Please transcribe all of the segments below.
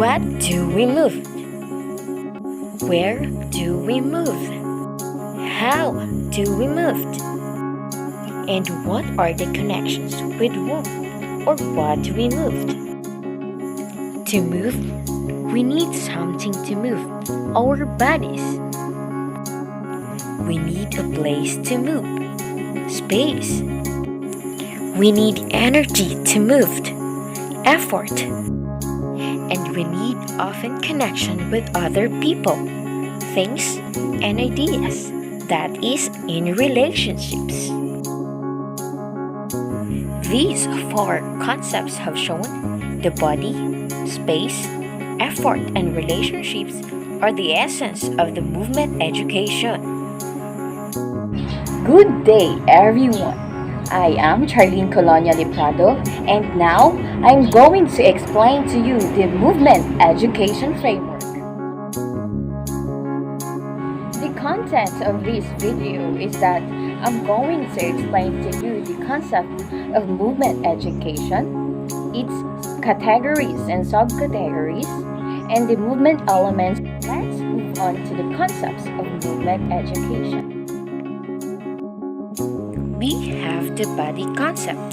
What do we move? Where do we move? How do we move? And what are the connections with whom or what we moved? To move, we need something to move, our bodies. We need a place to move, space. We need energy to move, effort. And we need often connection with other people, things, and ideas. That is in relationships. These four concepts have shown the body, space, effort, and relationships are the essence of the movement education. Good day, everyone. I am Charlene LIPRADO, and now I'm going to explain to you the movement education framework. The content of this video is that I'm going to explain to you the concept of movement education, its categories and subcategories, and the movement elements. Let's move on to the concepts of movement education. We have the body concept.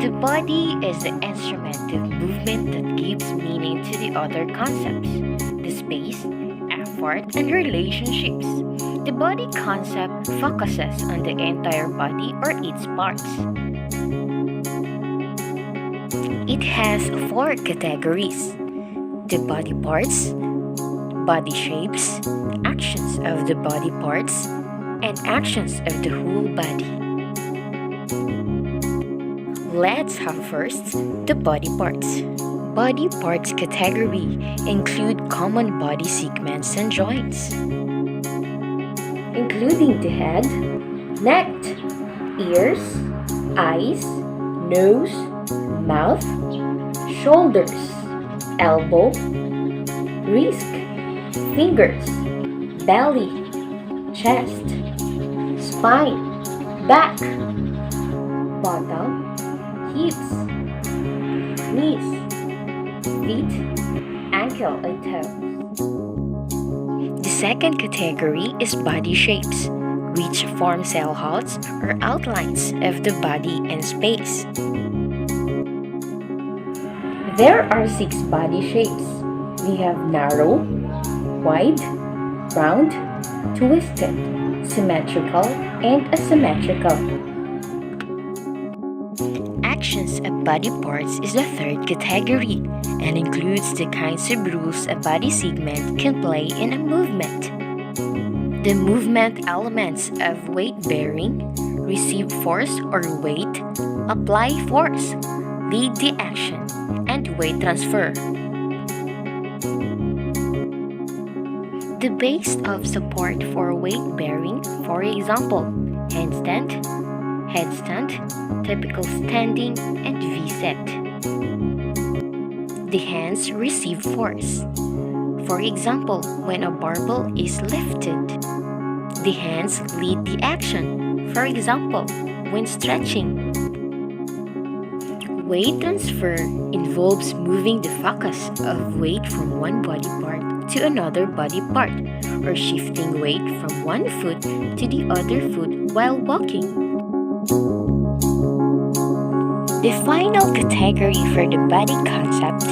The body is the instrument of movement that gives meaning to the other concepts, the space, effort, and relationships. The body concept focuses on the entire body or its parts. It has four categories: the body parts, body shapes, actions of the body parts, and actions of the whole body. Let's have first the body parts. Body parts category include common body segments and joints, including the head, neck, ears, eyes, nose, mouth, shoulders, elbow, wrist, fingers, belly, chest, spine, back, bottom, hips, knees, feet, ankle, and toes. The second category is body shapes, which form cell huts or outlines of the body and space. There are 6 body shapes. We have narrow, wide, round, twisted, symmetrical, and asymmetrical. Actions of body parts is the third category and includes the kinds of roles a body segment can play in a movement. The movement elements of weight bearing, receive force or weight, apply force, lead the action, and weight transfer. The base of support for weight bearing, for example, handstand, headstand, typical standing, and V-set. The hands receive force. For example, when a barbell is lifted, the hands lead the action. For example, when stretching. Weight transfer involves moving the focus of weight from one body part to another body part, or shifting weight from one foot to the other foot while walking. The final category for the body concept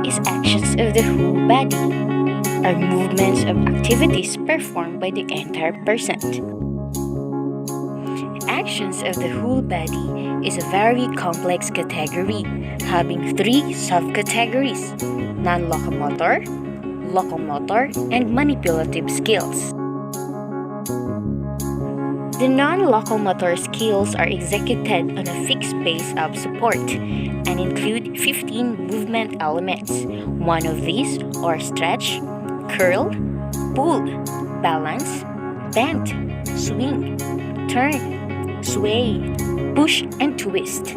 is actions of the whole body, or movements of activities performed by the entire person. Actions of the whole body is a very complex category having 3 subcategories: non-locomotor, locomotor, and manipulative skills. The non-locomotor skills are executed on a fixed base of support and include 15 movement elements. One of these are stretch, curl, pull, balance, bend, swing, turn, sway, push, and twist.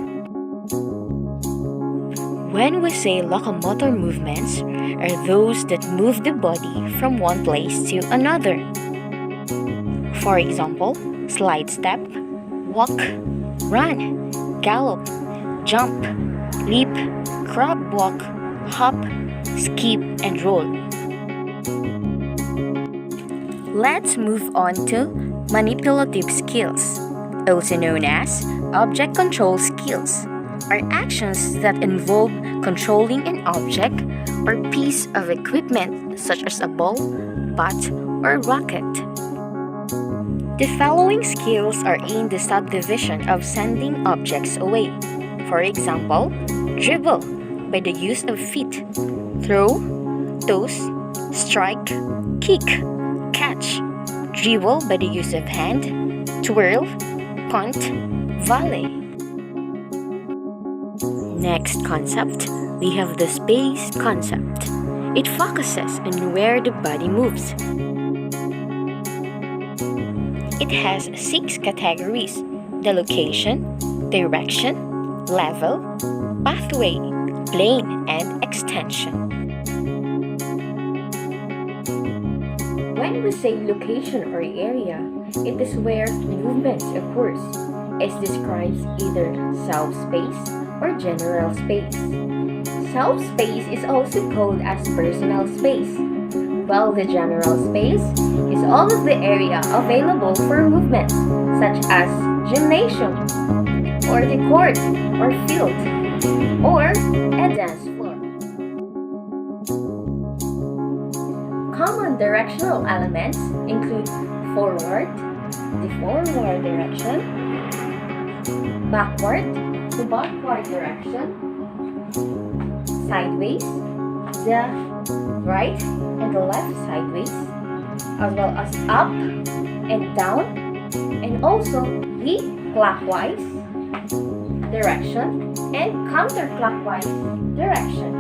When we say locomotor movements, are those that move the body from one place to another. For example, slide step, walk, run, gallop, jump, leap, crab walk, hop, skip, and roll. Let's move on to manipulative skills, also known as object control skills, are actions that involve controlling an object or piece of equipment such as a ball, bat, or rocket. The following skills are in the subdivision of sending objects away. For example, dribble by the use of feet, throw, toss, strike, kick, catch, dribble by the use of hand, twirl, punt, volley. Next concept, we have the space concept. It focuses on where the body moves. It has 6 categories: the location, direction, level, pathway, plane, and extension. When we say location or area, it is where movement occurs. It describes either self-space or general space. Self-space is also called as personal space, while the general space is all of the area available for movement, such as gymnasium, or the court, or field, or a dance floor. Common directional elements include forward, the forward direction, backward, the backward direction, sideways, the right and the left sideways, as well as up and down, and also the clockwise direction and counterclockwise direction.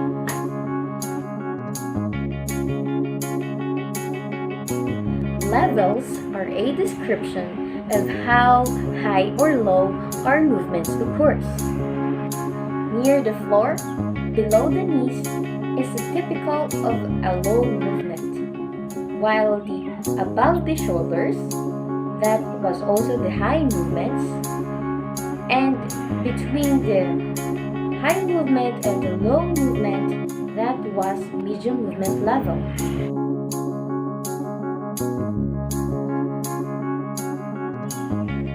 Levels are a description of how high or low our movements occurs. Near the floor, below the knees, is typical of a low movement, while the above the shoulders, that was also the high movements, and between the high movement and the low movement, that was medium movement level.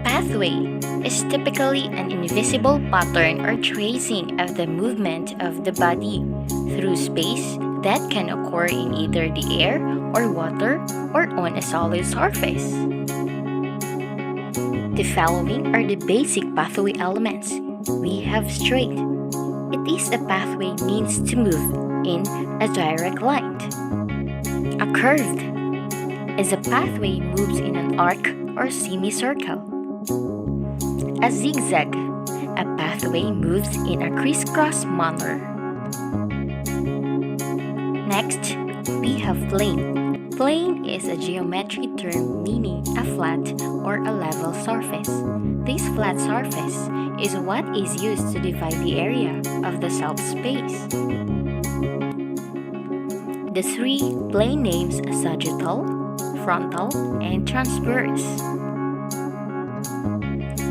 Pathway is typically an invisible pattern or tracing of the movement of the body through space that can occur in either the air or water or on a solid surface. The following are the basic pathway elements. We have straight. It is a pathway means to move in a direct line. A curved is a pathway moves in an arc or semicircle. A zigzag, a pathway moves in a crisscross manner. Next, we have plane. Plane is a geometric term meaning a flat or a level surface. This flat surface is what is used to divide the area of the subspace. The 3 plane names are sagittal, frontal, and transverse.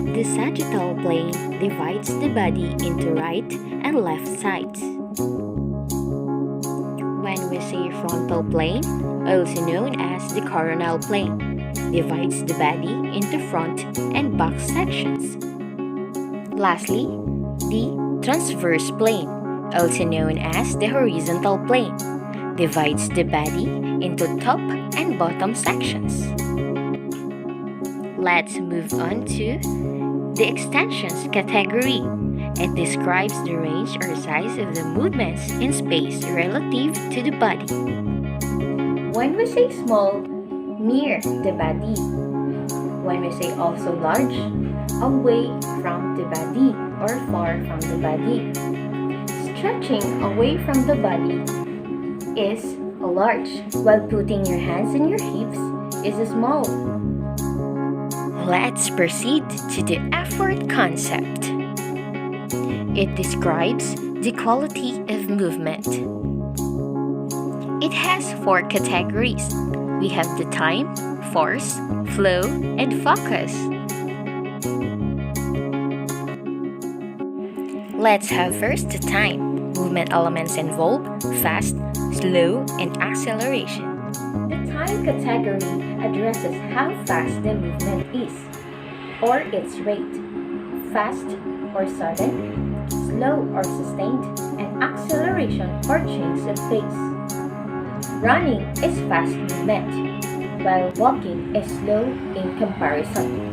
The sagittal plane divides the body into right and left sides. When we say frontal plane, also known as the coronal plane, divides the body into front and back sections. Lastly, the transverse plane, also known as the horizontal plane, divides the body into top and bottom sections. Let's move on to the extensions category. It describes the range or size of the movements in space relative to the body. When we say small, near the body. When we say also large, away from the body or far from the body. Stretching away from the body is large, while putting your hands in your hips is small. Let's proceed to the effort concept. It describes the quality of movement. It has 4 categories. We have the time, force, flow, and focus. Let's have first the time. Movement elements involve fast, slow, and acceleration. The time category addresses how fast the movement is, or its rate, fast or sudden, slow or sustained, and acceleration or change of pace. Running is fast movement, while walking is slow in comparison.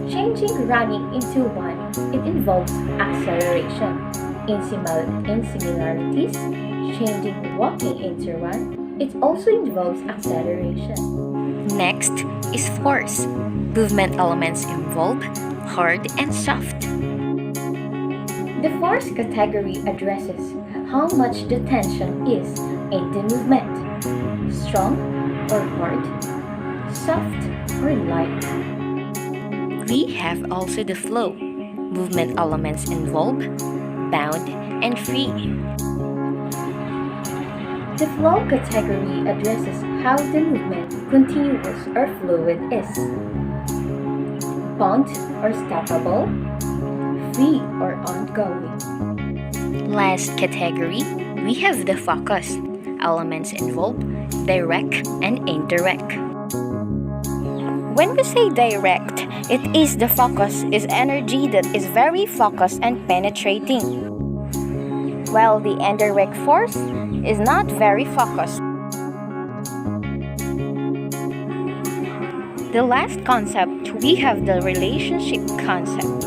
Changing running into one, it involves acceleration. In similarities, changing walking into run, it also involves acceleration. Next is force. Movement elements involve hard and soft. The force category addresses how much the tension is in the movement, strong or hard, soft or light. We have also the flow. Movement elements involve bound and free. The flow category addresses how the movement, continuous or fluid, is. Bound or stoppable, free or ongoing. Last category, we have the focus. Elements involve direct and indirect. When we say direct, it is the focus is energy that is very focused and penetrating, while the indirect force is not very focused. The last concept, we have the relationship concept.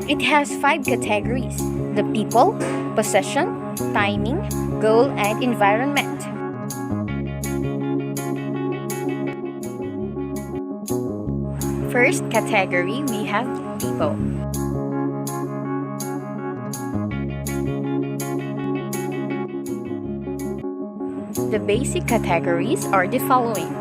It has 5 categories: the people, possession, timing, goal, and environment. First category, we have people. The basic categories are the following.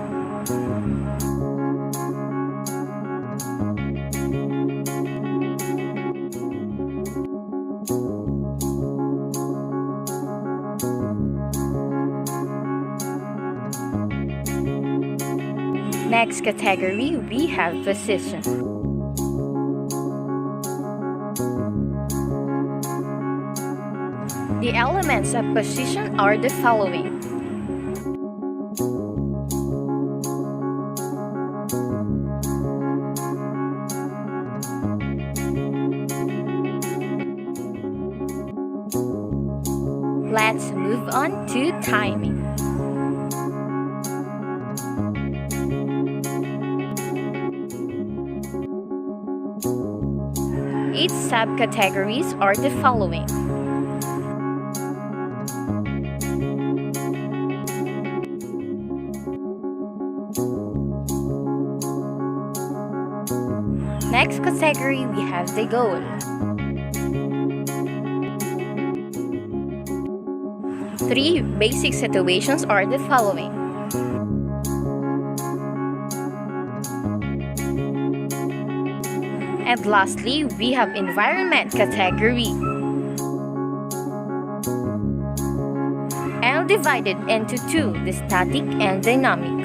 Next category, we have position. The elements of position are the following. Let's move on to timing. Its subcategories are the following. Next category, we have the goal. Three basic situations are the following. And lastly, we have environment category. And divided into two, the static and dynamic.